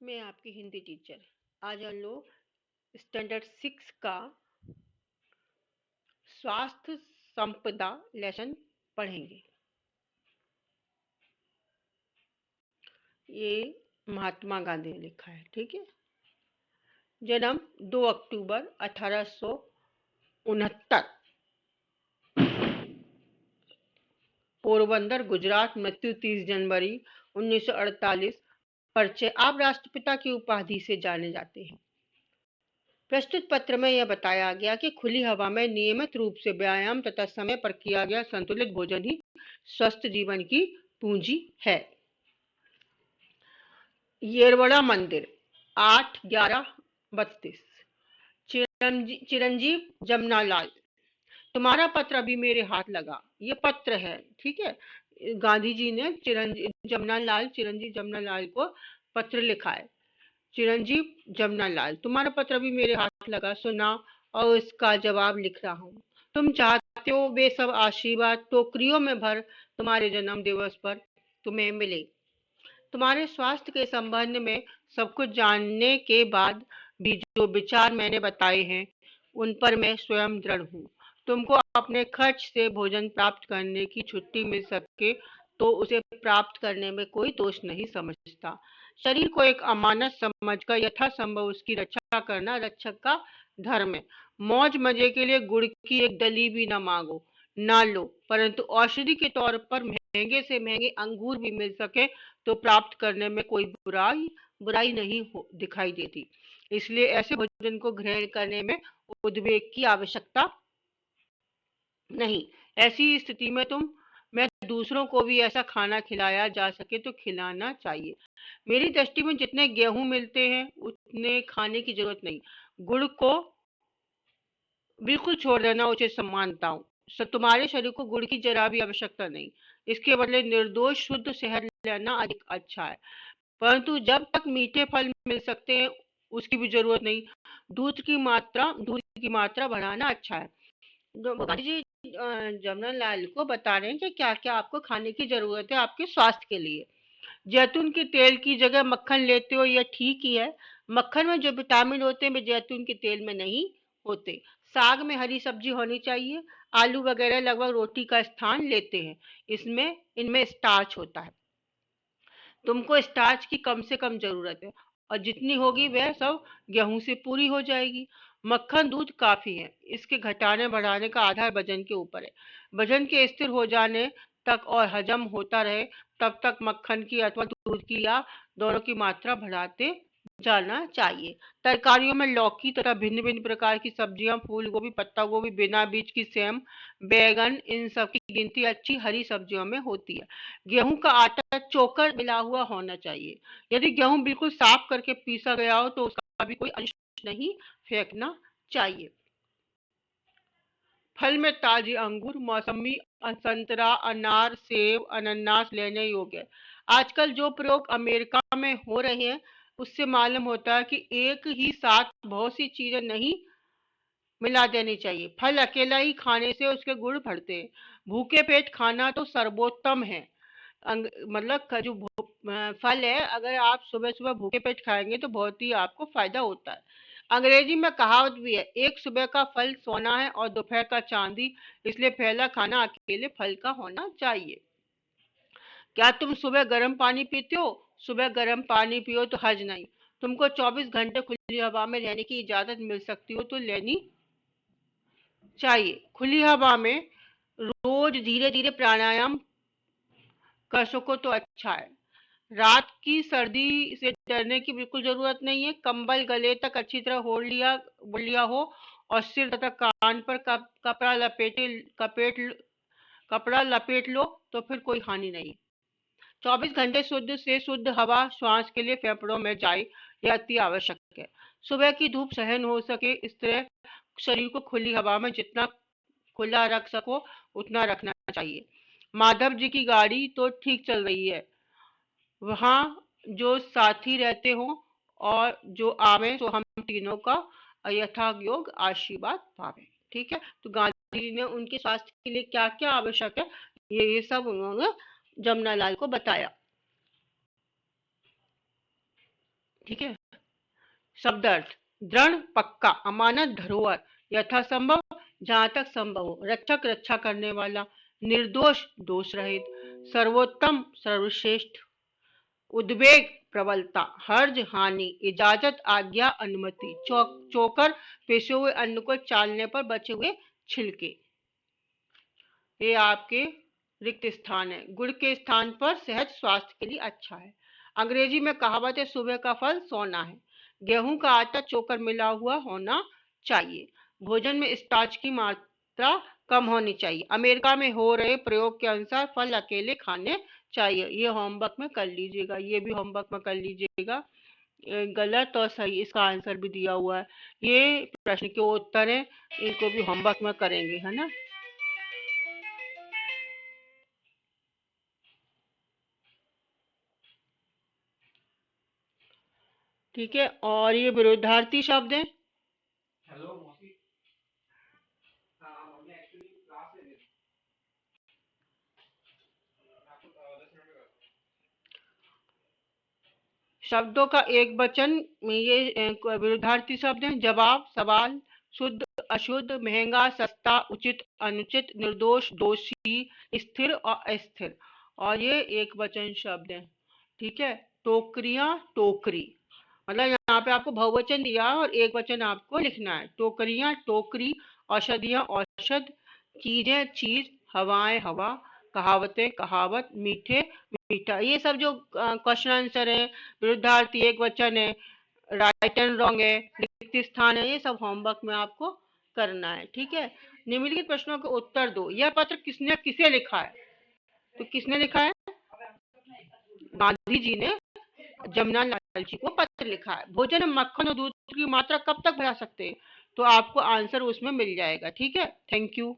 मैं आपकी हिंदी टीचर। आज हम लोग स्टैंडर्ड 6 का स्वास्थ्य संपदा लेसन पढ़ेंगे। ये महात्मा गांधी ने लिखा है। ठीक है। जन्म 2 अक्टूबर 1869, पोरबंदर गुजरात। मृत्यु 30 जनवरी 1948। परिचय। आप राष्ट्रपिता की उपाधि से जाने जाते हैं। प्रस्तुत पत्र में यह बताया गया कि खुली हवा में नियमित रूप से व्यायाम तथा समय पर किया गया संतुलित भोजन ही स्वस्थ जीवन की पूंजी है। येरवड़ा मंदिर 8/11/32। चिरंजीव जमनालाल। तुम्हारा पत्र अभी मेरे हाथ लगा। ये पत्र है। ठीक है। गांधी जी ने चिरंजीव जमनालाल को पत्र लिखा है। चिरंजीव जमनालाल, तुम्हारा पत्र भी मेरे हाथ लगा, सुना और इसका जवाब लिख रहा हूँ। तुम चाहते हो वे सब आशीर्वाद टोकरियों में भर तुम्हारे जन्म दिवस पर तुम्हें मिले। तुम्हारे स्वास्थ्य के संबंध में सब कुछ जानने के बाद भी जो विचार मैंने बताए हैं उन पर मैं स्वयं दृढ़ हूँ। तुमको अपने खर्च से भोजन प्राप्त करने की छुट्टी मिल सके तो उसे प्राप्त करने में कोई दोष नहीं समझता। शरीर को एक अमानत समझकर यथासंभव उसकी रक्षा करना रक्षक का धर्म है। मौज मजे के लिए गुड़ की एक डली भी न मांगो, ना लो, परंतु औषधि के तौर पर महंगे से महंगे अंगूर भी मिल सके तो प्राप्त करने में कोई बुराई बुराई नहीं दिखाई देती। इसलिए ऐसे भोजन को ग्रहण करने में उद्वेग की आवश्यकता नहीं। ऐसी स्थिति में मैं दूसरों को भी ऐसा खाना खिलाया जा सके तो खिलाना चाहिए। मेरी दृष्टि में जितने गेहूं मिलते हैं उतने खाने की जरूरत नहीं। गुड़ को बिल्कुल छोड़ देना उचित मानता हूँ। तुम्हारे शरीर को गुड़ की जरा भी आवश्यकता नहीं। इसके बदले निर्दोष शुद्ध शहद लेना अधिक अच्छा है। परंतु जब तक मीठे फल मिल सकते हैं उसकी भी जरूरत नहीं। दूध की मात्रा बढ़ाना अच्छा है। गांधी जी जमनालाल को बता रहे हैं कि क्या क्या आपको खाने की जरूरत है आपके स्वास्थ्य के लिए। जैतून के तेल की जगह मक्खन लेते हो यह ठीक ही है। मक्खन में जो विटामिन होते हैं वे जैतून के तेल में नहीं होते। साग में हरी सब्जी होनी चाहिए। आलू वगैरह लगभग रोटी का स्थान लेते हैं। इसमें इनमें स्टार्च होता है। तुमको स्टार्च की कम से कम जरूरत है और जितनी होगी वह सब गेहूं से पूरी हो जाएगी। मक्खन दूध काफी है। इसके घटाने बढ़ाने का आधार वजन के ऊपर है। वजन के स्थिर हो जाने तक और हजम होता रहे तब तक मक्खन की अथवा दूध की या दोनों की मात्रा बढ़ाते जाना चाहिए। तरकारियों में लौकी तथा भिन्न भिन्न प्रकार की सब्जियां, फूल गोभी, पत्ता गोभी, बिना बीज की सेम, बैगन, इन सब की गिनती अच्छी हरी सब्जियों में होती है। गेहूं का आटा चोकर मिला हुआ होना चाहिए। यदि गेहूं बिल्कुल साफ करके पीसा गया हो तो उसका भी कोई अंश नहीं फेंकना चाहिए। फल में ताजे अंगूर, मौसमी, संतरा, अनार, सेब, अनानास लेने योग्य है। आजकल जो प्रयोग अमेरिका में हो रहे हैं उससे मालूम होता है कि एक ही साथ बहुत सी चीजें नहीं मिला देनी चाहिए। फल अकेला ही खाने से उसके गुण बढ़ते हैं। भूखे पेट खाना तो सर्वोत्तम है। मतलब फल है, अगर आप सुबह सुबह भूखे पेट खाएंगे तो बहुत ही आपको फायदा होता है। अंग्रेजी में कहावत भी है, एक सुबह का फल सोना है और दोपहर का चांदी। इसलिए पहला खाना अकेले फल का होना चाहिए। क्या तुम सुबह गर्म पानी पीते हो? सुबह गर्म पानी पियो तो हर्ज नहीं। तुमको 24 घंटे खुली हवा में रहने की इजाजत मिल सकती हो तो लेनी चाहिए। खुली हवा में रोज धीरे धीरे प्राणायाम कर सको तो अच्छा है। रात की सर्दी से डरने की बिल्कुल जरूरत नहीं है। कंबल गले तक अच्छी तरह ओढ़ लिया हो और सिर तथा कान पर कपड़ा लपेट लो तो फिर कोई हानि नहीं। 24 घंटे शुद्ध से शुद्ध हवा श्वास के लिए फेफड़ों में जाए, यह अति आवश्यक है। सुबह की धूप सहन हो सके इस तरह शरीर को खुली हवा में जितना खुला रख सको उतना रखना चाहिए। माधव जी की गाड़ी तो ठीक चल रही है। वहाँ जो साथी रहते हो और जो आवे तो हम तीनों का यथायोग आशीर्वाद पावे। ठीक है। तो गांधी जी ने उनके स्वास्थ्य के लिए क्या क्या आवश्यक है ये सब उन्होंने जमनालाल को बताया। ठीक है। शब्द अर्थ: दृढ़, पक्का, अमानत, धरोहर, यथासंभव, जहां तक संभव हो, रक्षक, रक्षा करने वाला, निर्दोष, दोष रहित, सर्वोत्तम, सर्वश्रेष्ठ, उद्वेग, प्रबलता, हर्ज, हानि, इजाजत, आज्ञा, अनुमति, चोकर, पिसे हुए अन्न को चालने पर बचे हुए छिलके। ये आपके रिक्त स्थान है। गुड़ के स्थान पर शहद स्वास्थ्य के लिए अच्छा है। अंग्रेजी में कहावत है, सुबह का फल सोना है। गेहूं का आटा चोकर मिला हुआ होना चाहिए। भोजन में स्टार्च की मात्रा कम होनी चाहिए। अमेरिका में हो रहे प्रयोग के अनुसार फल अकेले खाने चाहिए। ये होमवर्क में कर लीजिएगा, ये भी होमवर्क में कर लीजिएगा। गलत और सही इसका आंसर भी दिया हुआ है। ये प्रश्न के उत्तर है, इनको भी होमवर्क में करेंगे, है ना। ठीक है, और ये विरोधार्थी शब्द है। शब्दों का एक वचन में ये विरोधार्थी शब्द है। जवाब, सवाल, शुद्ध, अशुद्ध, महंगा, सस्ता, उचित, अनुचित, निर्दोष, दोषी, स्थिर और अस्थिर। और ये एक वचन शब्द है। ठीक है। टोकरियां, टोकरी, मतलब यहाँ पे आपको बहुवचन दिया और एक वचन आपको लिखना है। टोकरियां, टोकरी, औषधियां, औषध, चीजें, चीज, हवाएं, हवा, कहावतें, कहावत, मीठे, मीठा। ये सब जो क्वेश्चन आंसर है, विरुद्धार्थी एक वचन है, राइट एंड रॉन्ग है, रिक्त स्थान है, ये सब होमवर्क में आपको करना है। ठीक है। निम्नलिखित प्रश्नों के उत्तर दो। यह पत्र किसने किसे लिखा है? तो किसने लिखा है? गांधी जी ने जमुना लाल जी को पत्र लिखा है। भोजन में मक्खन और दूध की मात्रा कब तक बढ़ा सकते हैं? तो आपको आंसर उसमें मिल जाएगा। ठीक है। Thank you.